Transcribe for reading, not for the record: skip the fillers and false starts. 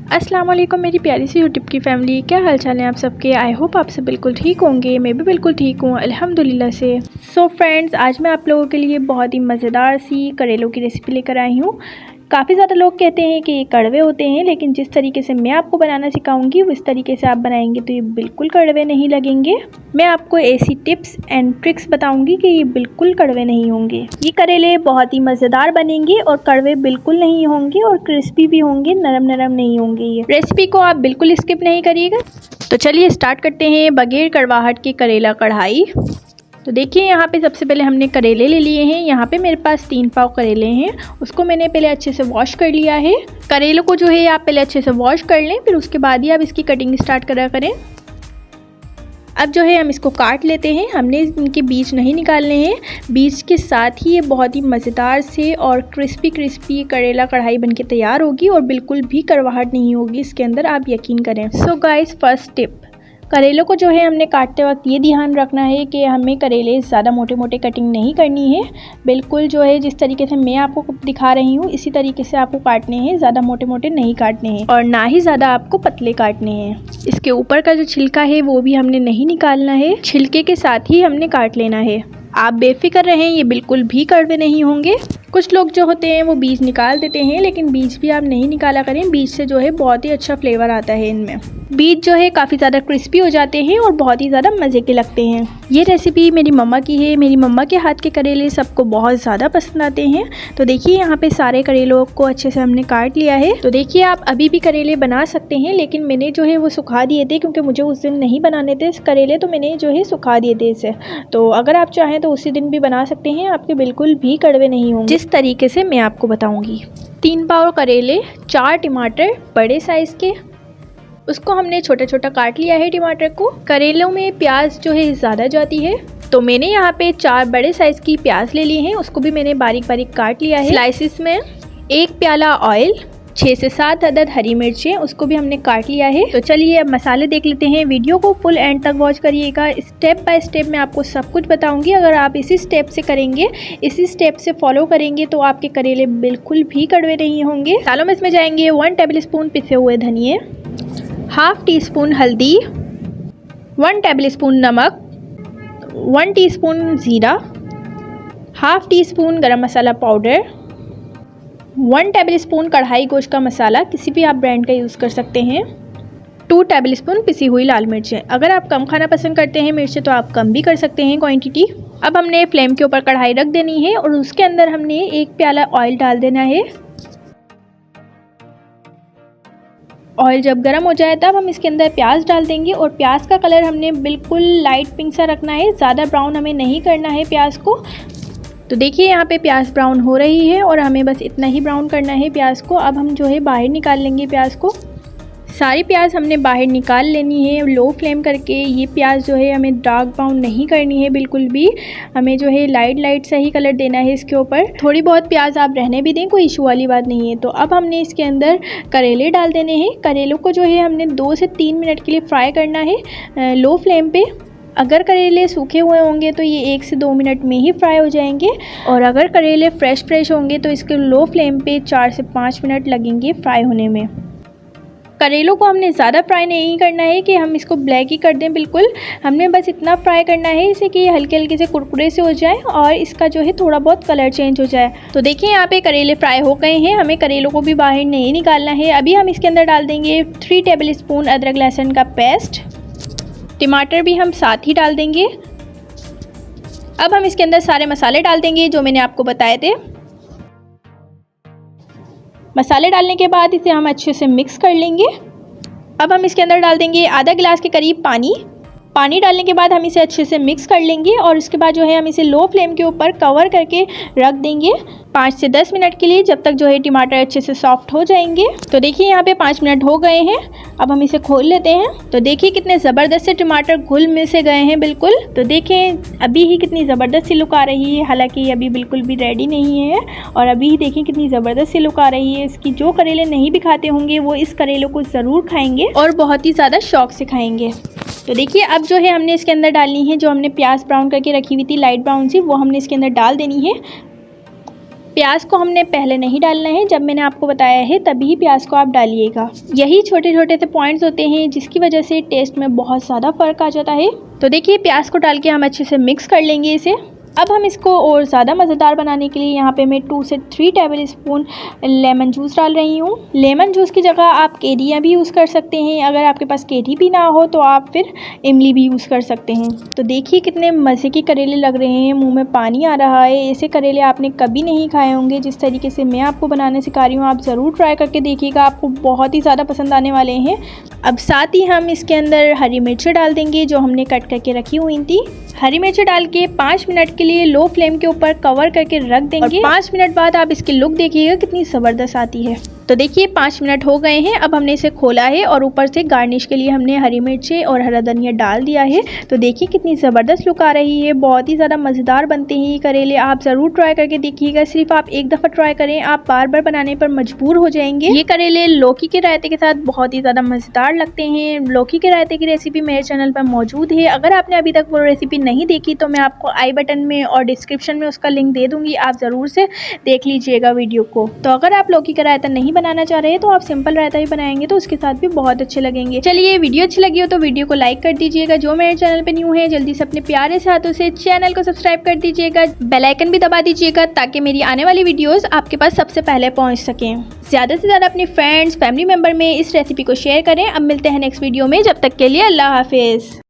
अस्सलाम वालेकुम मेरी प्यारी सी यूट्यूब की फ़ैमिली, क्या हाल चाल है आप सबके। आई होप आप सब बिल्कुल ठीक होंगे। मैं भी बिल्कुल ठीक हूँ अल्हम्दुलिल्लाह से। सो फ्रेंड्स, आज मैं आप लोगों के लिए बहुत ही मज़ेदार सी करेलों की रेसिपी लेकर आई हूँ। काफ़ी ज़्यादा लोग कहते हैं कि ये कड़वे होते हैं, लेकिन जिस तरीके से मैं आपको बनाना सिखाऊंगी उस तरीके से आप बनाएंगे तो ये बिल्कुल कड़वे नहीं लगेंगे। मैं आपको ऐसी टिप्स एंड ट्रिक्स बताऊंगी कि ये बिल्कुल कड़वे नहीं होंगे। ये करेले बहुत ही मज़ेदार बनेंगे और कड़वे बिल्कुल नहीं होंगे और क्रिस्पी भी होंगे, नरम नरम नहीं होंगे। ये रेसिपी को आप बिल्कुल स्किप नहीं करिएगा। तो चलिए स्टार्ट करते हैं बगैर कड़वाहट की करेला कढ़ाई। तो देखिए यहाँ पे सबसे पहले हमने करेले ले लिए हैं। यहाँ पे मेरे पास 3 पाव करेले हैं। उसको मैंने पहले अच्छे से वॉश कर लिया है। करेलों को जो है आप पहले अच्छे से वॉश कर लें, फिर उसके बाद ही आप इसकी कटिंग स्टार्ट करा करें। अब जो है हम इसको काट लेते हैं। हमने इनके बीज नहीं निकालने हैं। बीज के साथ ही ये बहुत ही मज़ेदार से और क्रिस्पी करेला कढ़ाई बनके तैयार होगी और बिल्कुल भी कड़वाहट नहीं होगी इसके अंदर, आप यकीन करें। सो गाइस, फर्स्ट टिप, करेलों को जो है हमने काटते वक्त ये ध्यान रखना है कि हमें करेले ज़्यादा मोटे मोटे कटिंग नहीं करनी है। बिल्कुल जो है जिस तरीके से मैं आपको दिखा रही हूँ इसी तरीके से आपको काटने हैं। ज़्यादा मोटे मोटे नहीं काटने हैं और ना ही ज़्यादा आपको पतले काटने हैं। इसके ऊपर का जो छिलका है वो भी हमने नहीं निकालना है, छिलके के साथ ही हमने काट लेना है। आप बेफिक्र रहें, ये बिल्कुल भी कड़वे नहीं होंगे। कुछ लोग जो होते हैं वो बीज निकाल देते हैं, लेकिन बीज भी आप नहीं निकाला करें। बीज से जो है बहुत ही अच्छा फ्लेवर आता है इनमें। बीज जो है काफ़ी ज़्यादा क्रिस्पी हो जाते हैं और बहुत ही ज़्यादा मज़े के लगते हैं। ये रेसिपी मेरी मम्मा की है। मेरी मम्मा के हाथ के करेले सबको बहुत ज़्यादा पसंद आते हैं। तो देखिए यहाँ पे सारे करेलों को अच्छे से हमने काट लिया है। तो देखिए आप अभी भी करेले बना सकते हैं, लेकिन मैंने जो है वो सुखा दिए थे क्योंकि मुझे उस दिन नहीं बनाने थे करेले, तो मैंने जो है सुखा दिए थे इसे। तो अगर आप चाहें तो उसी दिन भी बना सकते हैं, आपके बिल्कुल भी कड़वे नहीं होंगे जिस तरीके से मैं आपको बताऊँगी। 3 पाव करेले, 4 टमाटर बड़े साइज़ के, उसको हमने छोटा छोटा काट लिया है। टमाटर को, करेलों में प्याज जो है ज़्यादा जाती है, तो मैंने यहाँ पे 4 बड़े साइज़ की प्याज ले ली हैं। उसको भी मैंने बारीक बारीक काट लिया है स्लाइसिस में। 1 प्याला ऑयल, 6 से 7 अदद हरी मिर्चें, उसको भी हमने काट लिया है। तो चलिए अब मसाले देख लेते हैं। वीडियो को फुल एंड तक वॉच करिएगा। स्टेप बाय स्टेप मैं आपको सब कुछ बताऊंगी। अगर आप इसी स्टेप से करेंगे, इसी स्टेप से फॉलो करेंगे तो आपके करेले बिल्कुल भी कड़वे नहीं होंगे। मसालों में इसमें जाएंगे 1 टेबल स्पून पिसे हुए धनिए, हाफ टी स्पून हल्दी, 1 टेबल स्पून नमक, 1 टीस्पून ज़ीरा, हाफ टी स्पून गरम मसाला पाउडर, 1 टेबल स्पून कढ़ाई गोश्त का मसाला, किसी भी आप ब्रांड का यूज़ कर सकते हैं, 2 टेबल स्पून पिसी हुई लाल मिर्चें। अगर आप कम खाना पसंद करते हैं मिर्चें तो आप कम भी कर सकते हैं क्वांटिटी। अब हमने फ्लेम के ऊपर कढ़ाई रख देनी है और उसके अंदर हमने 1 प्याला ऑयल डाल देना है। ऑयल जब गर्म हो जाए तब हम इसके अंदर प्याज डाल देंगे और प्याज का कलर हमने बिल्कुल लाइट पिंक सा रखना है, ज़्यादा ब्राउन हमें नहीं करना है प्याज को। तो देखिए यहाँ पे प्याज ब्राउन हो रही है और हमें बस इतना ही ब्राउन करना है प्याज को। अब हम जो है बाहर निकाल लेंगे प्याज को। सारी प्याज हमने बाहर निकाल लेनी है लो फ्लेम करके। ये प्याज जो है हमें डार्क ब्राउन नहीं करनी है बिल्कुल भी, हमें जो है लाइट सा ही कलर देना है इसके ऊपर। थोड़ी बहुत प्याज आप रहने भी दें, कोई इशू वाली बात नहीं है। तो अब हमने इसके अंदर करेले डाल देने हैं। करेलों को जो है हमने 2 से 3 मिनट के लिए फ्राई करना है लो फ्लेम पे। अगर करेले सूखे हुए होंगे तो ये 1 से 2 मिनट में ही फ्राई हो जाएंगे, और अगर करेले फ्रेश होंगे तो इसके लो फ्लेम पे 4 से 5 मिनट लगेंगे फ्राई होने में। करेलों को हमने ज़्यादा फ्राई नहीं करना है कि हम इसको ब्लैक ही कर दें बिल्कुल। हमने बस इतना फ्राई करना है इसे कि ये हल्के हल्के से कुरकुरे से हो जाए और इसका जो है थोड़ा बहुत कलर चेंज हो जाए। तो देखिए यहाँ पे करेले फ्राई हो गए हैं, हमें करेलों को भी बाहर नहीं निकालना है। अभी हम इसके अंदर डाल देंगे 3 टेबल स्पून अदरक लहसुन का पेस्ट, टमाटर भी हम साथ ही डाल देंगे। अब हम इसके अंदर सारे मसाले डाल देंगे जो मैंने आपको बताए थे। मसाले डालने के बाद इसे हम अच्छे से मिक्स कर लेंगे। अब हम इसके अंदर डाल देंगे आधा गिलास के करीब पानी। पानी डालने के बाद हम इसे अच्छे से मिक्स कर लेंगे और उसके बाद जो है हम इसे लो फ्लेम के ऊपर कवर करके रख देंगे 5 से 10 मिनट के लिए, जब तक जो है टमाटर अच्छे से सॉफ्ट हो जाएंगे। तो देखिए यहाँ पे 5 मिनट हो गए हैं। अब हम इसे खोल लेते हैं। तो देखिए कितने ज़बरदस्त से टमाटर घुल मिल से गए हैं बिल्कुल। तो देखें अभी ही कितनी ज़बरदस्त सी लुक आ रही है, हालांकि ये अभी बिल्कुल भी रेडी नहीं है। और अभी ही देखें कितनी ज़बरदस्त सी लुक आ रही है इसकी। जो करेले नहीं भी खाते होंगे वो इस करेलों को ज़रूर खाएंगे और बहुत ही ज़्यादा शौक से खाएंगे। तो देखिए अब जो है हमने इसके अंदर डालनी है, जो हमने प्याज ब्राउन करके रखी हुई थी लाइट ब्राउन सी, वो हमने इसके अंदर डाल देनी है। प्याज को हमने पहले नहीं डालना है, जब मैंने आपको बताया है तभी प्याज को आप डालिएगा। यही छोटे छोटे से पॉइंट्स होते हैं जिसकी वजह से टेस्ट में बहुत ज़्यादा फ़र्क आ जाता है। तो देखिए प्याज को डाल के हम अच्छे से मिक्स कर लेंगे इसे। अब हम इसको और ज़्यादा मज़ेदार बनाने के लिए यहाँ पे मैं 2 से 3 टेबल स्पून लेमन जूस डाल रही हूँ। लेमन जूस की जगह आप केरियाँ भी यूज़ कर सकते हैं। अगर आपके पास केरी भी ना हो तो आप फिर इमली भी यूज़ कर सकते हैं। तो देखिए कितने मज़े के करेले लग रहे हैं, मुंह में पानी आ रहा है। ऐसे करेले आपने कभी नहीं खाए होंगे जिस तरीके से मैं आपको बनाने सिखा रही हूँ। आप ज़रूर ट्राई करके देखिएगा, आपको बहुत ही ज़्यादा पसंद आने वाले हैं। अब साथ ही हम इसके अंदर हरी मिर्च डाल देंगे जो हमने कट करके रखी हुई थी। हरी मिर्च डाल के 5 मिनट के लिए लो फ्लेम के ऊपर कवर करके रख देंगे। 5 मिनट बाद आप इसकी लुक देखिएगा कितनी ज़बरदस्त आती है। तो देखिए 5 मिनट हो गए हैं। अब हमने इसे खोला है और ऊपर से गार्निश के लिए हमने हरी मिर्चें और हरा धनिया डाल दिया है। तो देखिए कितनी ज़बरदस्त लुक आ रही है, बहुत ही ज़्यादा मज़ेदार बनते हैं ये करेले। आप ज़रूर ट्राई करके देखिएगा, सिर्फ आप एक दफ़ा ट्राई करें, आप बार बार बनाने पर मजबूर हो जाएंगे। ये करेले लौकी के रायते के साथ बहुत ही ज़्यादा मज़ेदार लगते हैं। लौकी के रायते की रेसिपी मेरे चैनल पर मौजूद है। अगर आपने अभी तक वो रेसिपी नहीं देखी तो मैं आपको आई बटन में और डिस्क्रिप्शन में उसका लिंक दे दूँगी, आप ज़रूर से देख लीजिएगा वीडियो को। तो अगर आप लौकी का रायता नहीं बनाना चाह रहे हैं तो आप सिंपल रायता भी बनाएंगे तो उसके साथ भी बहुत अच्छे लगेंगे। चलिए वीडियो अच्छी लगी हो तो वीडियो को लाइक कर दीजिएगा। जो मेरे चैनल पे न्यू है जल्दी से अपने प्यारे से हाथों से चैनल को सब्सक्राइब कर दीजिएगा, बेल आइकन भी दबा दीजिएगा ताकि मेरी आने वाली वीडियोस आपके पास सबसे पहले पहुंच सकें। ज़्यादा से ज़्यादा अपने फ्रेंड्स फैमिली मेम्बर में इस रेसिपी को शेयर करें। अब मिलते हैं नेक्स्ट वीडियो में, जब तक के लिए अल्लाह हाफिज़।